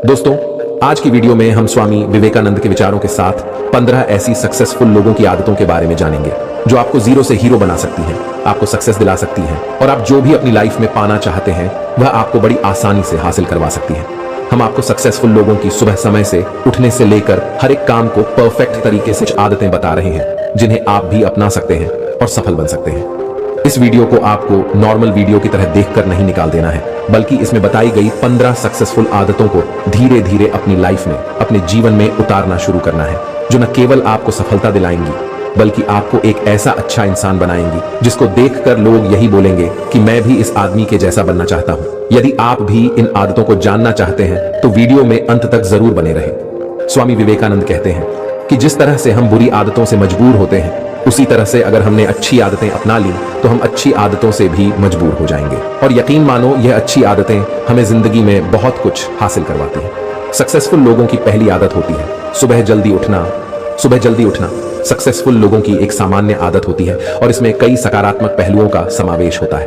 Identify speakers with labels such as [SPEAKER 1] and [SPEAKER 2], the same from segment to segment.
[SPEAKER 1] दोस्तों, आज की वीडियो में हम स्वामी विवेकानंद के विचारों के साथ 15 ऐसी सक्सेसफुल लोगों की आदतों के बारे में जानेंगे जो आपको जीरो से हीरो बना सकती हैं, आपको सक्सेस दिला सकती हैं और आप जो भी अपनी लाइफ में पाना चाहते हैं वह आपको बड़ी आसानी से हासिल करवा सकती हैं। हम आपको सक्सेसफुल लोगों की सुबह समय से उठने से लेकर हर एक काम को परफेक्ट तरीके से आदतें बता रहे हैं जिन्हें आप भी अपना सकते हैं और सफल बन सकते हैं। इस वीडियो को आपको नॉर्मल वीडियो की तरह देखकर नहीं निकाल देना है, बल्कि इसमें बताई गई 15 सक्सेसफुल आदतों को धीरे धीरे अपनी लाइफ में, अपने जीवन में उतारना शुरू करना है, जो न केवल आपको सफलता दिलाएंगी बल्कि आपको एक ऐसा अच्छा इंसान बनाएंगी जिसको देखकर लोग यही बोलेंगे कि मैं भी इस आदमी के जैसा बनना चाहता हूं। यदि आप भी इन आदतों को जानना चाहते हैं तो वीडियो में अंत तक जरूर बने रहें। स्वामी विवेकानंद कहते हैं कि जिस तरह से हम बुरी आदतों से मजबूर होते हैं, उसी तरह से अगर हमने अच्छी आदतें अपना ली तो हम अच्छी आदतों से भी मजबूर हो जाएंगे। और यकीन मानो, यह अच्छी आदतें हमें जिंदगी में बहुत कुछ हासिल करवाती हैं। सक्सेसफुल लोगों की पहली आदत होती है सुबह जल्दी उठना। सुबह जल्दी उठना सक्सेसफुल लोगों की एक सामान्य आदत होती है और इसमें कई सकारात्मक पहलुओं का समावेश होता है।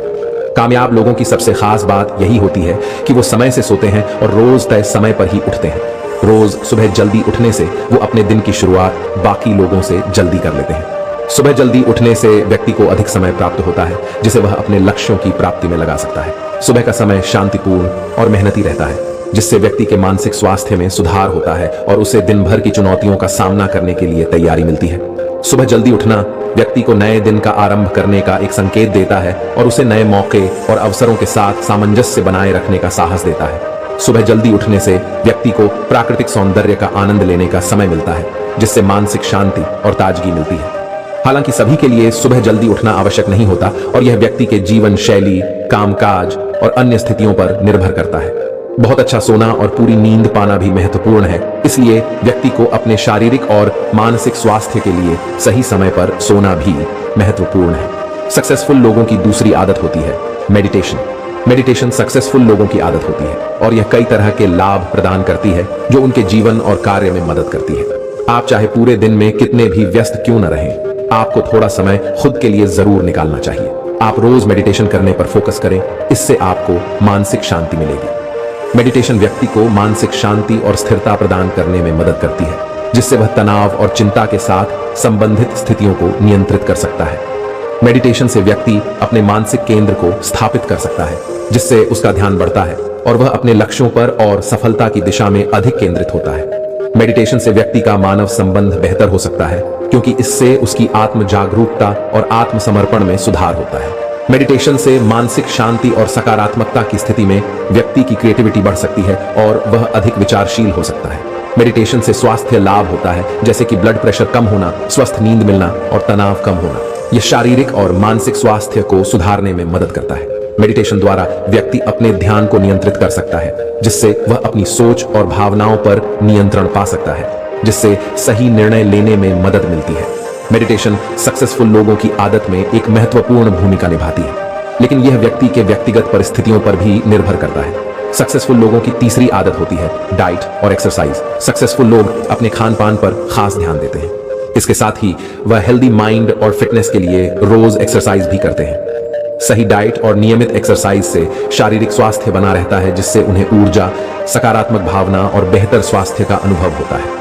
[SPEAKER 1] कामयाब लोगों की सबसे खास बात यही होती है कि वो समय से सोते हैं और रोज तय समय पर ही उठते हैं। रोज सुबह जल्दी उठने से वो अपने दिन की शुरुआत बाकी लोगों से जल्दी कर लेते हैं। सुबह जल्दी उठने से व्यक्ति को अधिक समय प्राप्त होता है जिसे वह अपने लक्ष्यों की प्राप्ति में लगा सकता है। सुबह का समय शांतिपूर्ण और मेहनती रहता है, जिससे व्यक्ति के मानसिक स्वास्थ्य में सुधार होता है और उसे दिन भर की चुनौतियों का सामना करने के लिए तैयारी मिलती है। सुबह जल्दी उठना व्यक्ति को नए दिन का आरंभ करने का एक संकेत देता है और उसे नए मौके और अवसरों के साथ सामंजस्य बनाए रखने का साहस देता है। सुबह जल्दी उठने से व्यक्ति को प्राकृतिक सौंदर्य का आनंद लेने का समय मिलता है, जिससे मानसिक शांति और ताजगी मिलती है। हालांकि सभी के लिए सुबह जल्दी उठना आवश्यक नहीं होता और यह व्यक्ति के जीवन शैली, कामकाज और अन्य स्थितियों पर निर्भर करता है। बहुत अच्छा सोना और पूरी नींद पाना भी महत्वपूर्ण है, इसलिए व्यक्ति को अपने शारीरिक और मानसिक स्वास्थ्य के लिए सही समय पर सोना भी महत्वपूर्ण है। सक्सेसफुल लोगों की दूसरी आदत होती है मेडिटेशन। मेडिटेशन सक्सेसफुल लोगों की आदत होती है और यह कई तरह के लाभ प्रदान करती है जो उनके जीवन और कार्य में मदद करती है। आप चाहे पूरे दिन में कितने भी व्यस्त क्यों न रहें, आपको थोड़ा समय खुद के लिए जरूर निकालना चाहिए। आप रोज मेडिटेशन करने पर फोकस करें, इससे आपको मानसिक शांति मिलेगी। मेडिटेशन व्यक्ति को मानसिक शांति और स्थिरता प्रदान करने में मदद करती है, जिससे वह तनाव और चिंता के साथ संबंधित स्थितियों को नियंत्रित कर सकता है। मेडिटेशन से व्यक्ति अपने मानसिक केंद्र को स्थापित कर सकता है, जिससे उसका ध्यान बढ़ता है और वह अपने लक्ष्यों पर और सफलता की दिशा में अधिक केंद्रित होता है। मेडिटेशन से व्यक्ति का मानव संबंध बेहतर हो सकता है, क्योंकि इससे उसकी आत्म जागरूकता और आत्मसमर्पण में सुधार होता है। मेडिटेशन से मानसिक शांति और सकारात्मकता की स्थिति में व्यक्ति की क्रिएटिविटी बढ़ सकती है और वह अधिक विचारशील हो सकता है। मेडिटेशन से स्वास्थ्य लाभ होता है, जैसे कि ब्लड प्रेशर कम होना, स्वस्थ नींद मिलना और तनाव कम होना। यह शारीरिक और मानसिक स्वास्थ्य को सुधारने में मदद करता है। मेडिटेशन द्वारा व्यक्ति अपने ध्यान को नियंत्रित कर सकता है, जिससे वह अपनी सोच और भावनाओं पर नियंत्रण पा सकता है, जिससे सही निर्णय लेने में मदद मिलती है। मेडिटेशन सक्सेसफुल लोगों की आदत में एक महत्वपूर्ण भूमिका निभाती है, लेकिन यह व्यक्ति के व्यक्तिगत परिस्थितियों पर भी निर्भर करता है। सक्सेसफुल लोगों की तीसरी आदत होती है डाइट और एक्सरसाइज। सक्सेसफुल लोग अपने खान पान पर खास ध्यान देते हैं। इसके साथ ही वह हेल्दी माइंड और फिटनेस के लिए रोज एक्सरसाइज भी करते हैं। सही डाइट और नियमित एक्सरसाइज से शारीरिक स्वास्थ्य बना रहता है, जिससे उन्हें ऊर्जा, सकारात्मक भावना और बेहतर स्वास्थ्य का अनुभव होता है।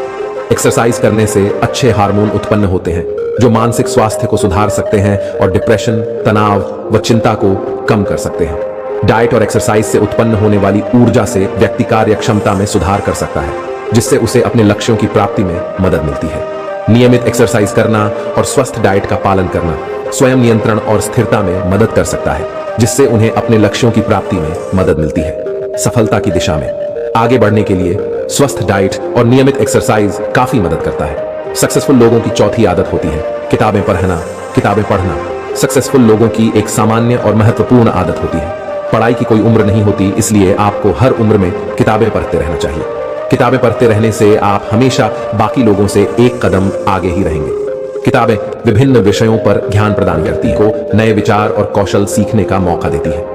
[SPEAKER 1] एक्सरसाइज करने से अच्छे हार्मोन उत्पन्न होते हैं जो मानसिक स्वास्थ्य को सुधार सकते हैं और डिप्रेशन, तनाव व चिंता को कम कर सकते हैं। डाइट और एक्सरसाइज से उत्पन्न होने वाली ऊर्जा से व्यक्ति कार्य क्षमता में सुधार कर सकता है, जिससे उसे अपने लक्ष्यों की प्राप्ति में मदद मिलती है। नियमित एक्सरसाइज करना और स्वस्थ डाइट का पालन करना स्वयं नियंत्रण और स्थिरता में मदद कर सकता है, जिससे उन्हें अपने लक्ष्यों की प्राप्ति में मदद मिलती है। सफलता की दिशा में आगे बढ़ने के लिए स्वस्थ डाइट और नियमित एक्सरसाइज काफी मदद करता है। सक्सेसफुल लोगों की चौथी आदत होती है किताबें पढ़ना। किताबें पढ़ना सक्सेसफुल लोगों की एक सामान्य और महत्वपूर्ण आदत होती है। पढ़ाई की कोई उम्र नहीं होती, इसलिए आपको हर उम्र में किताबें पढ़ते रहना चाहिए। किताबें पढ़ते रहने से आप हमेशा बाकी लोगों से एक कदम आगे ही रहेंगे। किताबें विभिन्न विषयों पर ज्ञान प्रदान करती को नए विचार और कौशल सीखने का मौका देती है।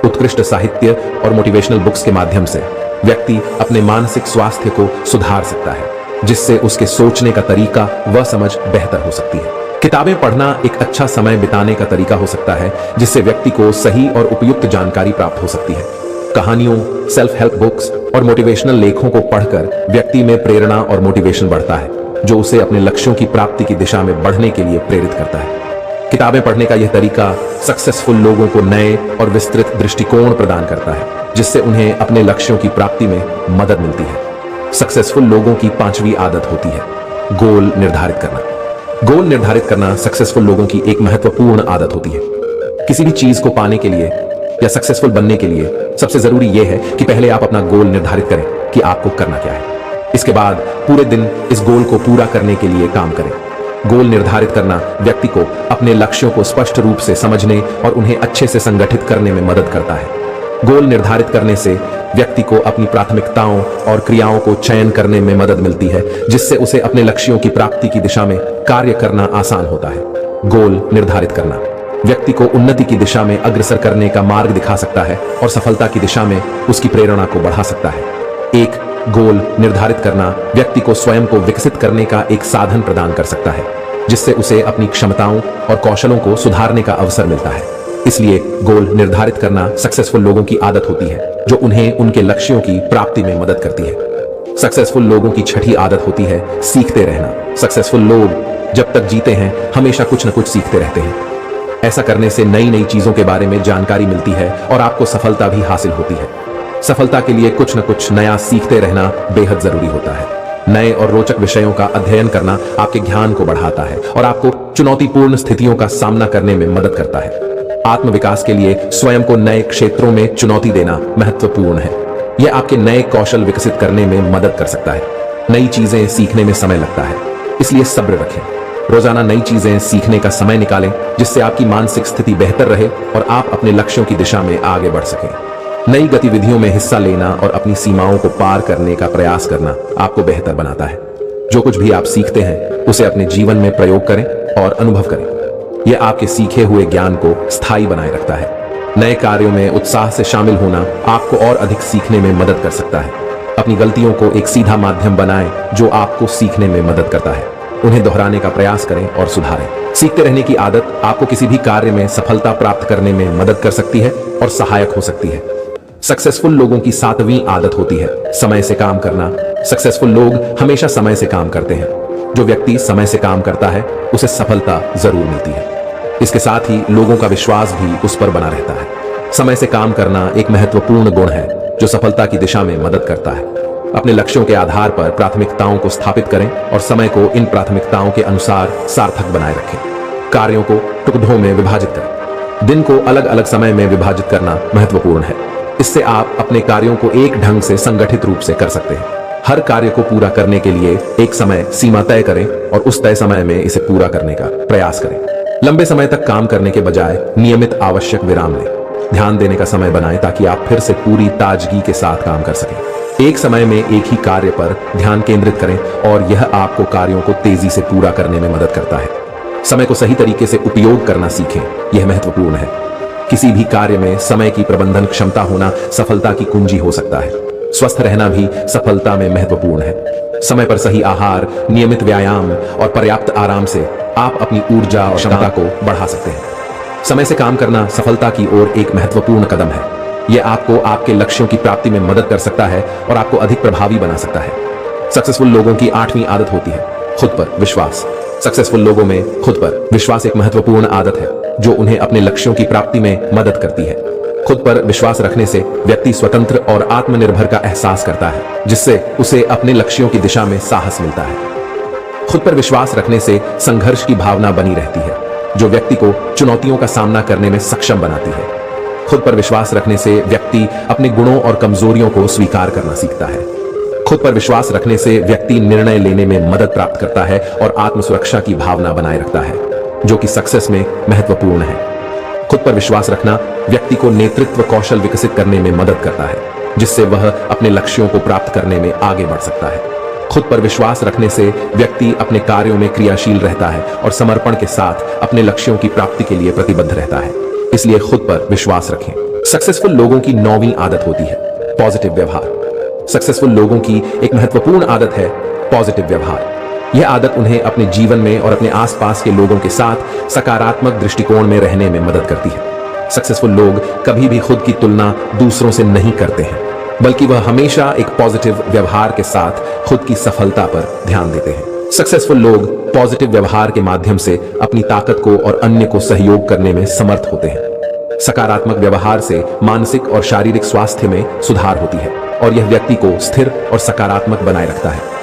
[SPEAKER 1] उत्कृष्ट साहित्य और मोटिवेशनल बुक्स के माध्यम से व्यक्ति अपने मानसिक स्वास्थ्य को सुधार सकता है, जिससे उसके सोचने का तरीका व समझ बेहतर हो सकती है। किताबें पढ़ना एक अच्छा समय बिताने का तरीका हो सकता है, जिससे व्यक्ति को सही और उपयुक्त जानकारी प्राप्त हो सकती है। कहानियों, सेल्फ हेल्प बुक्स और मोटिवेशनल लेखों को पढ़कर व्यक्ति में प्रेरणा और मोटिवेशन बढ़ता है, जो उसे अपने लक्ष्यों की प्राप्ति की दिशा में बढ़ने के लिए प्रेरित करता है। किताबें पढ़ने का यह तरीका सक्सेसफुल लोगों को नए और विस्तृत दृष्टिकोण प्रदान करता है, जिससे उन्हें अपने लक्ष्यों की प्राप्ति में मदद मिलती है। सक्सेसफुल लोगों की 5वीं आदत होती है गोल निर्धारित करना। गोल निर्धारित करना सक्सेसफुल लोगों की एक महत्वपूर्ण आदत होती है। किसी भी चीज को पाने के लिए या सक्सेसफुल बनने के लिए सबसे जरूरी यह है कि पहले आप अपना गोल निर्धारित करें कि आपको करना क्या है। इसके बाद पूरे दिन इस गोल को पूरा करने के लिए काम करें। गोल निर्धारित करना व्यक्ति को अपने लक्ष्यों को स्पष्ट रूप से समझने और उन्हें अच्छे से संगठित करने में मदद करता है। गोल निर्धारित करने से व्यक्ति को अपनी प्राथमिकताओं और क्रियाओं को चयन करने में मदद मिलती है, जिससे उसे अपने लक्ष्यों की प्राप्ति की दिशा में कार्य करना आसान होता है। गोल निर्धारित करना व्यक्ति को उन्नति की दिशा में अग्रसर करने का मार्ग दिखा सकता है और सफलता की दिशा में उसकी प्रेरणा को बढ़ा सकता है। एक गोल निर्धारित करना व्यक्ति को स्वयं को विकसित करने का एक साधन प्रदान कर सकता है, जिससे उसे अपनी क्षमताओं और कौशलों को सुधारने का अवसर मिलता है। इसलिए गोल निर्धारित करना सक्सेसफुल लोगों की आदत होती है, जो उन्हें उनके लक्ष्यों की प्राप्ति में मदद करती है। सक्सेसफुल लोगों की 6ठी आदत होती है सीखते रहना। सक्सेसफुल लोग जब तक जीते हैं हमेशा कुछ न कुछ सीखते रहते हैं। ऐसा करने से नई नई चीजों के बारे में जानकारी मिलती है और आपको सफलता भी हासिल होती है। सफलता के लिए कुछ न कुछ नया सीखते रहना बेहद जरूरी होता है। नए और रोचक विषयों का अध्ययन करना आपके ज्ञान को बढ़ाता है और आपको चुनौतीपूर्ण स्थितियों का सामना करने में मदद करता है। आत्मविकास के लिए स्वयं को नए क्षेत्रों में चुनौती देना महत्वपूर्ण है। यह आपके नए कौशल विकसित करने में मदद कर सकता है। नई चीजें सीखने में समय लगता है, इसलिए सब्र रखें। रोजाना नई चीजें सीखने का समय निकालें, जिससे आपकी मानसिक स्थिति बेहतर रहे और आप अपने लक्ष्यों की दिशा में आगे बढ़ सकें। नई गतिविधियों में हिस्सा लेना और अपनी सीमाओं को पार करने का प्रयास करना आपको बेहतर बनाता है। जो कुछ भी आप सीखते हैं उसे अपने जीवन में प्रयोग करें और अनुभव करें। यह आपके सीखे हुए ज्ञान को स्थायी बनाए रखता है। नए कार्यों में उत्साह से शामिल होना आपको और अधिक सीखने में मदद कर सकता है। अपनी गलतियों को एक सीधा माध्यम बनाएं जो आपको सीखने में मदद करता है। उन्हें दोहराने का प्रयास करें और सुधारें। सीखते रहने की आदत आपको किसी भी कार्य में सफलता प्राप्त करने में मदद कर सकती है और सहायक हो सकती है। सक्सेसफुल लोगों की 7वीं आदत होती है समय से काम करना। सक्सेसफुल लोग हमेशा समय से काम करते हैं। जो व्यक्ति समय से काम करता है उसे सफलता जरूर मिलती है। इसके साथ ही लोगों का विश्वास भी उस पर बना रहता है। समय से काम करना एक महत्वपूर्ण गुण है जो सफलता की दिशा में मदद करता है। अपने लक्ष्यों के आधार पर प्राथमिकताओं को स्थापित करें और समय को इन प्राथमिकताओं के अनुसार सार्थक बनाए रखें। कार्यों को टुकड़ों में विभाजित करें। दिन को अलग अलग समय में विभाजित करना महत्वपूर्ण है। इससे आप अपने कार्यों को एक ढंग से संगठित रूप से कर सकते हैं। हर कार्य को पूरा करने के लिए एक समय सीमा तय करें और उस तय समय में इसे पूरा करने का प्रयास करें। लंबे समय तक काम करने के बजाय नियमित आवश्यक विराम लें। ध्यान देने का समय बनाएं ताकि आप फिर से पूरी ताजगी के साथ काम कर सकें। एक समय में एक ही कार्य पर ध्यान केंद्रित करें और यह आपको कार्यों को तेजी से पूरा करने में मदद करता है। समय को सही तरीके से उपयोग करना सीखें, यह महत्वपूर्ण है। किसी भी कार्य में समय की प्रबंधन क्षमता होना सफलता की कुंजी हो सकता है। स्वस्थ रहना भी सफलता में महत्वपूर्ण है। समय पर सही आहार, नियमित व्यायाम और पर्याप्त आराम से आप अपनी ऊर्जा और क्षमता को बढ़ा सकते हैं। समय से काम करना सफलता की ओर एक महत्वपूर्ण कदम है। यह आपको आपके लक्ष्यों की प्राप्ति में मदद कर सकता है और आपको अधिक प्रभावी बना सकता है। सक्सेसफुल लोगों की 8वीं आदत होती है खुद पर विश्वास। सक्सेसफुल लोगों में खुद पर विश्वास एक महत्वपूर्ण आदत है जो उन्हें अपने लक्ष्यों की प्राप्ति में मदद करती है। खुद पर विश्वास रखने से व्यक्ति स्वतंत्र और आत्मनिर्भर का एहसास करता है, जिससे उसे अपने लक्ष्यों की दिशा में साहस मिलता है। खुद पर विश्वास रखने से संघर्ष की भावना बनी रहती है, जो व्यक्ति को चुनौतियों का सामना करने में सक्षम बनाती है। खुद पर विश्वास रखने से व्यक्ति अपने गुणों और कमजोरियों को स्वीकार करना सीखता है। खुद पर विश्वास रखने से व्यक्ति निर्णय लेने में मदद प्राप्त करता है और आत्मसुरक्षा की भावना बनाए रखता है, जो कि सक्सेस में महत्वपूर्ण है। खुद पर विश्वास रखना व्यक्ति को नेतृत्व कौशल विकसित करने में मदद करता है, जिससे वह अपने लक्ष्यों को प्राप्त करने में आगे बढ़ सकता है। खुद पर विश्वास रखने से व्यक्ति अपने कार्यों में क्रियाशील रहता है और समर्पण के साथ अपने लक्ष्यों की प्राप्ति के लिए प्रतिबद्ध रहता है। इसलिए खुद पर विश्वास रखें। सक्सेसफुल लोगों की 9वीं आदत होती है पॉजिटिव व्यवहार। सक्सेसफुल लोगों की एक महत्वपूर्ण आदत है पॉजिटिव व्यवहार। यह आदत उन्हें अपने जीवन में और अपने आसपास के लोगों के साथ सकारात्मक दृष्टिकोण में रहने में मदद करती है। सक्सेसफुल लोग कभी भी खुद की तुलना दूसरों से नहीं करते हैं, बल्कि वह हमेशा एक पॉजिटिव व्यवहार के साथ खुद की सफलता पर ध्यान देते हैं। सक्सेसफुल लोग पॉजिटिव व्यवहार के माध्यम से अपनी ताकत को और अन्य को सहयोग करने में समर्थ होते हैं। सकारात्मक व्यवहार से मानसिक और शारीरिक स्वास्थ्य में सुधार होती है और यह व्यक्ति को स्थिर और सकारात्मक बनाए रखता है।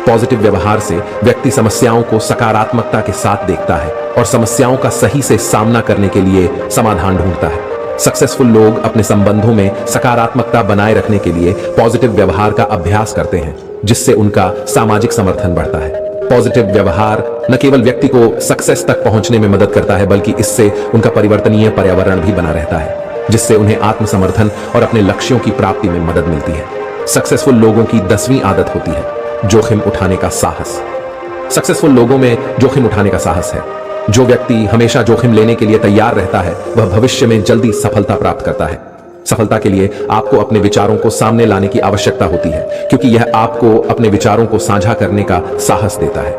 [SPEAKER 1] पॉजिटिव व्यवहार से व्यक्ति समस्याओं को सकारात्मकता के साथ देखता है और समस्याओं का सही से सामना करने के लिए समाधान ढूंढता है। सक्सेसफुल लोग अपने संबंधों में सकारात्मकता बनाए रखने के लिए पॉजिटिव व्यवहार का अभ्यास करते हैं, जिससे उनका सामाजिक समर्थन बढ़ता है। पॉजिटिव व्यवहार न केवल व्यक्ति को सक्सेस तक पहुंचने में मदद करता है, बल्कि इससे उनका परिवर्तनीय पर्यावरण भी बना रहता है, जिससे उन्हें आत्मसमर्थन और अपने लक्ष्यों की प्राप्ति में मदद मिलती है। सक्सेसफुल लोगों की 10वीं आदत होती है जोखिम उठाने का साहस। सक्सेसफुल लोगों में जोखिम उठाने का साहस है। जो व्यक्ति हमेशा जोखिम लेने के लिए तैयार रहता है, वह भविष्य में जल्दी सफलता प्राप्त करता है। सफलता के लिए आपको अपने विचारों को सामने लाने की आवश्यकता होती है, क्योंकि यह आपको अपने विचारों को साझा करने का साहस देता है।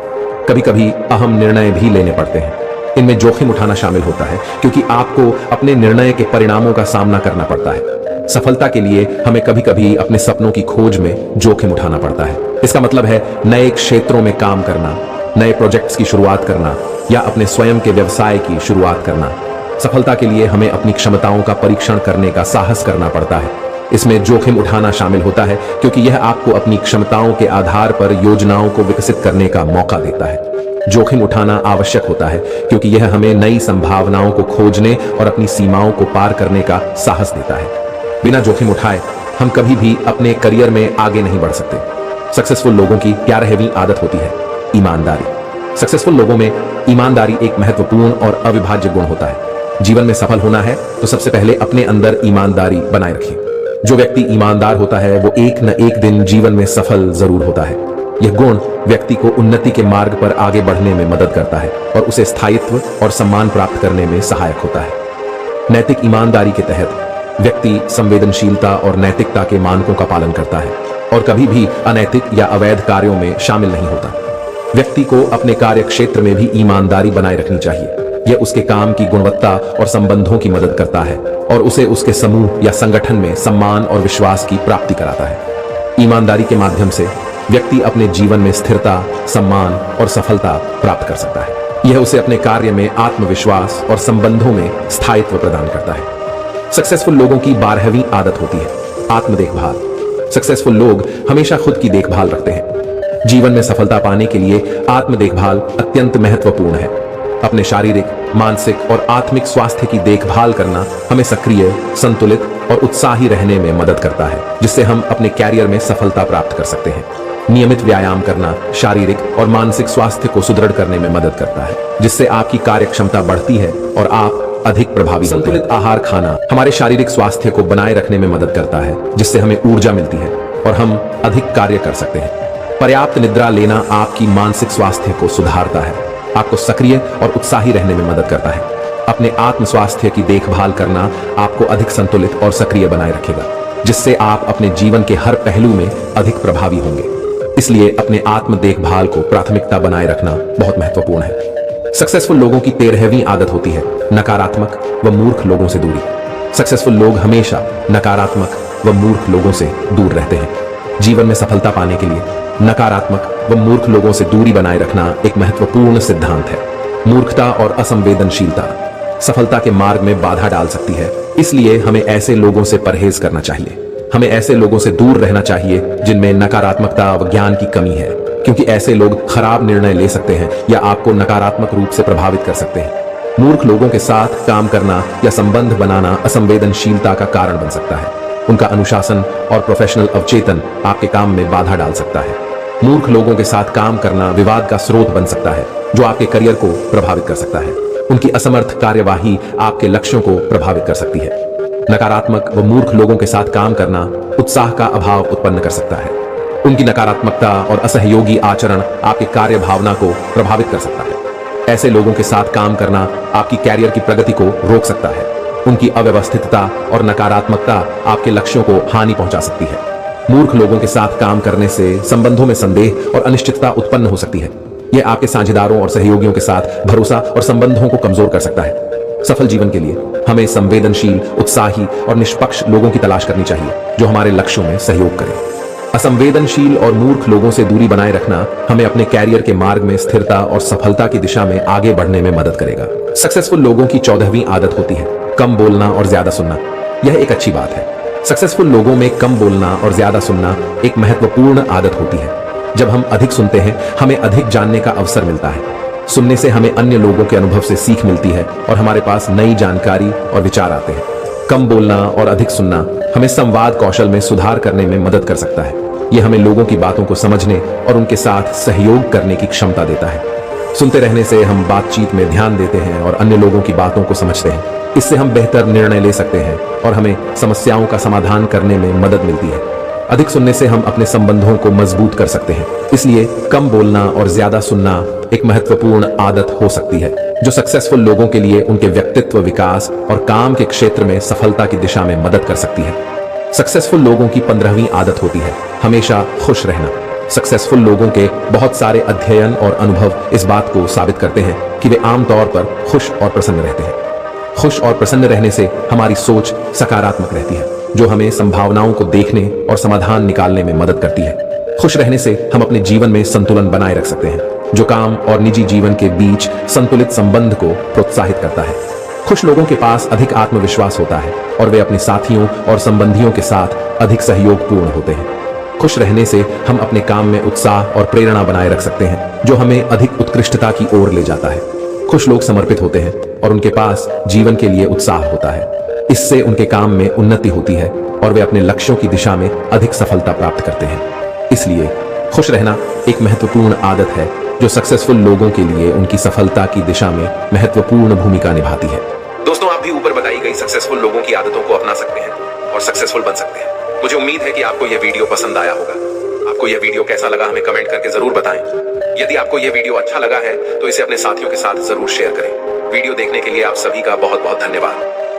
[SPEAKER 1] कभी कभी अहम निर्णय भी लेने पड़ते हैं। इनमें जोखिम उठाना शामिल होता है, क्योंकि आपको अपने निर्णय के परिणामों का सामना करना पड़ता है। सफलता के लिए हमें कभी कभी अपने सपनों की खोज में जोखिम उठाना पड़ता है। इसका मतलब है नए क्षेत्रों में काम करना, नए प्रोजेक्ट्स की शुरुआत करना या अपने स्वयं के व्यवसाय की शुरुआत करना। सफलता के लिए हमें अपनी क्षमताओं का परीक्षण करने का साहस करना पड़ता है। इसमें जोखिम उठाना शामिल होता है, क्योंकि यह आपको अपनी क्षमताओं के आधार पर योजनाओं को विकसित करने का मौका देता है। जोखिम उठाना आवश्यक होता है, क्योंकि यह हमें नई संभावनाओं को खोजने और अपनी सीमाओं को पार करने का साहस देता है। बिना जोखिम उठाए हम कभी भी अपने करियर में आगे नहीं बढ़ सकते। सक्सेसफुल लोगों की 11वीं आदत होती है ईमानदारी। सक्सेसफुल लोगों में ईमानदारी एक महत्वपूर्ण और अविभाज्य गुण होता है। जीवन में सफल होना है तो सबसे पहले अपने अंदर ईमानदारी बनाए रखें। जो व्यक्ति ईमानदार होता है वो एक न एक दिन जीवन में सफल जरूर होता है। यह गुण व्यक्ति को उन्नति के मार्ग पर आगे बढ़ने में मदद करता है और उसे स्थायित्व और सम्मान प्राप्त करने में सहायक होता है। नैतिक ईमानदारी के तहत व्यक्ति संवेदनशीलता और नैतिकता के मानकों का पालन करता है और कभी भी अनैतिक या अवैध कार्यों में शामिल नहीं होता। व्यक्ति को अपने कार्य क्षेत्र में भी ईमानदारी बनाए रखनी चाहिए। यह उसके काम की गुणवत्ता और संबंधों की मदद करता है और उसे उसके समूह या संगठन में सम्मान और विश्वास की प्राप्ति कराता है। ईमानदारी के माध्यम से व्यक्ति अपने जीवन में स्थिरता, सम्मान और सफलता प्राप्त कर सकता है। यह उसे अपने कार्य में आत्मविश्वास और संबंधों में स्थायित्व प्रदान करता है। सक्सेसफुल लोगों की 12वीं आदत होती है आत्म देखभाल। सक्सेसफुल लोग हमेशा खुद की देखभाल रखते हैं। जीवन में सफलता पाने के लिए आत्म देखभाल अत्यंत महत्वपूर्ण है। अपने शारीरिक, मानसिक और आत्मिक स्वास्थ्य की देखभाल करना हमें सक्रिय, संतुलित और उत्साही रहने में मदद करता है, जिससे हम अपने कैरियर में सफलता प्राप्त कर सकते हैं। नियमित व्यायाम करना शारीरिक और मानसिक स्वास्थ्य को सुदृढ़ करने में मदद करता है, जिससे आपकी कार्यक्षमता बढ़ती है और आप अधिक प्रभावी। संतुलित आहार खाना हमारे शारीरिक स्वास्थ्य को बनाए रखने में मदद करता है, जिससे हमें ऊर्जा मिलती है और हम अधिक कार्य कर सकते हैं। पर्याप्त निद्रा लेना आपकी मानसिक स्वास्थ्य को सुधारता है, आपको सक्रिय और उत्साही रहने में मदद करता है। अपने आत्म स्वास्थ्य की देखभाल करना आपको अधिक संतुलित और सक्रिय बनाए रखेगा, जिससे आप अपने जीवन के हर पहलू में अधिक प्रभावी होंगे। इसलिए अपने आत्म देखभाल को प्राथमिकता बनाए रखना बहुत महत्वपूर्ण है। सक्सेसफुल लोगों की 13वीं आदत होती है नकारात्मक व मूर्ख लोगों से दूरी। सक्सेसफुल लोग हमेशा नकारात्मक व मूर्ख लोगों से दूर रहते हैं। जीवन में सफलता पाने के लिए नकारात्मक व मूर्ख लोगों से दूरी बनाए रखना एक महत्वपूर्ण सिद्धांत है। मूर्खता और असंवेदनशीलता सफलता के मार्ग में बाधा डाल सकती है, इसलिए हमें ऐसे लोगों से परहेज करना चाहिए। हमें ऐसे लोगों से दूर रहना चाहिए जिनमें नकारात्मकता व ज्ञान की कमी है, क्योंकि ऐसे लोग खराब निर्णय ले सकते हैं या आपको नकारात्मक रूप से प्रभावित कर सकते हैं। मूर्ख लोगों के साथ काम करना या संबंध बनाना असंवेदनशीलता का कारण बन सकता है। उनका अनुशासन और प्रोफेशनल अवचेतन आपके काम में बाधा डाल सकता है। मूर्ख लोगों के साथ काम करना विवाद का स्रोत बन सकता है, जो आपके करियर को प्रभावित कर सकता है। उनकी असमर्थ कार्यवाही आपके लक्ष्यों को प्रभावित कर सकती है। नकारात्मक व मूर्ख लोगों के साथ काम करना उत्साह का अभाव उत्पन्न कर सकता है। उनकी नकारात्मकता और असहयोगी आचरण आपके कार्य भावना को प्रभावित कर सकता है। ऐसे लोगों के साथ काम करना आपकी कैरियर की प्रगति को रोक सकता है। उनकी अव्यवस्थितता और नकारात्मकता आपके लक्ष्यों को हानि पहुंचा सकती है। मूर्ख लोगों के साथ काम करने से संबंधों में संदेह और अनिश्चितता उत्पन्न हो सकती है। यह आपके साझेदारों और सहयोगियों के साथ भरोसा और संबंधों को कमजोर कर सकता है। सफल जीवन के लिए हमें संवेदनशील, उत्साही और निष्पक्ष लोगों की तलाश करनी चाहिए जो हमारे लक्ष्यों में सहयोग करें। असंवेदनशील और मूर्ख लोगों से दूरी बनाए रखना हमें अपने कैरियर के मार्ग में स्थिरता और सफलता की दिशा में आगे बढ़ने में मदद करेगा। सक्सेसफुल लोगों की 14वीं आदत होती है कम बोलना और ज्यादा सुनना। यह एक अच्छी बात है। सक्सेसफुल लोगों में कम बोलना और ज्यादा सुनना एक महत्वपूर्ण आदत होती है। जब हम अधिक सुनते हैं, हमें अधिक जानने का अवसर मिलता है। सुनने से हमें अन्य लोगों के अनुभव से सीख मिलती है और हमारे पास नई जानकारी और विचार आते हैं। कम बोलना और अधिक सुनना हमें संवाद कौशल में सुधार करने में मदद कर सकता है। यह हमें लोगों की बातों को समझने और उनके साथ सहयोग करने की क्षमता देता है। सुनते रहने से हम बातचीत में ध्यान देते हैं और अन्य लोगों की बातों को समझते हैं। इससे हम बेहतर निर्णय ले सकते हैं और हमें समस्याओं का समाधान करने में मदद मिलती है। अधिक सुनने से हम अपने संबंधों को मजबूत कर सकते हैं। इसलिए कम बोलना और ज्यादा सुनना एक महत्वपूर्ण आदत हो सकती है जो सक्सेसफुल लोगों के लिए उनके व्यक्तित्व विकास और काम के क्षेत्र में सफलता की दिशा में मदद कर सकती है। सक्सेसफुल लोगों की 15वीं आदत होती है हमेशा खुश रहना। सक्सेसफुल लोगों के बहुत सारे अध्ययन और अनुभव इस बात को साबित करते हैं कि वे आमतौर पर खुश और प्रसन्न रहते हैं। खुश और प्रसन्न रहने से हमारी सोच सकारात्मक रहती है जो हमें संभावनाओं को देखने और समाधान निकालने में मदद करती है। खुश रहने से हम अपने जीवन में संतुलन बनाए रख सकते हैं जो काम और निजी जीवन के बीच संतुलित संबंध को प्रोत्साहित करता है। खुश लोगों के पास अधिक आत्मविश्वास होता है और वे अपने साथियों और संबंधियों के साथ अधिक सहयोगपूर्ण होते हैं। खुश रहने से हम अपने काम में उत्साह और प्रेरणा बनाए रख सकते हैं जो हमें अधिक उत्कृष्टता की ओर ले जाता है। खुश लोग समर्पित होते हैं और उनके पास जीवन के लिए उत्साह होता है। इससे उनके काम में उन्नति होती है और वे अपने लक्ष्यों की दिशा में अधिक सफलता प्राप्त करते हैं। इसलिए खुश रहना एक महत्वपूर्ण आदत है जो सक्सेसफुल लोगों के लिए उनकी सफलता की दिशा में महत्वपूर्ण भूमिका निभाती है। दोस्तों, आप भी ऊपर बताई गई सक्सेसफुल लोगों की आदतों को अपना सकते हैं और सक्सेसफुल बन सकते हैं। मुझे उम्मीद है कि आपको यह वीडियो पसंद आया होगा। आपको यह वीडियो कैसा लगा हमें कमेंट करके जरूर बताएं। यदि आपको यह वीडियो अच्छा लगा है तो इसे अपने साथियों के साथ जरूर शेयर करें। वीडियो देखने के लिए आप सभी का बहुत बहुत धन्यवाद।